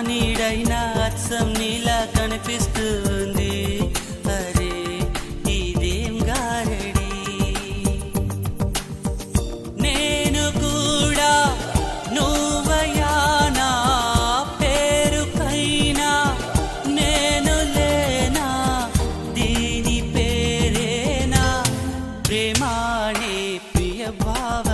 నీడైనా అచ్చం నీలా కనిపిస్తుంది. అరే ఇదేం గారడి, నేను కూడా నువ్వయా నా పేరుకైనా నేను లేనా, దీని పేరేనా ప్రేమానే ప్రియ భావ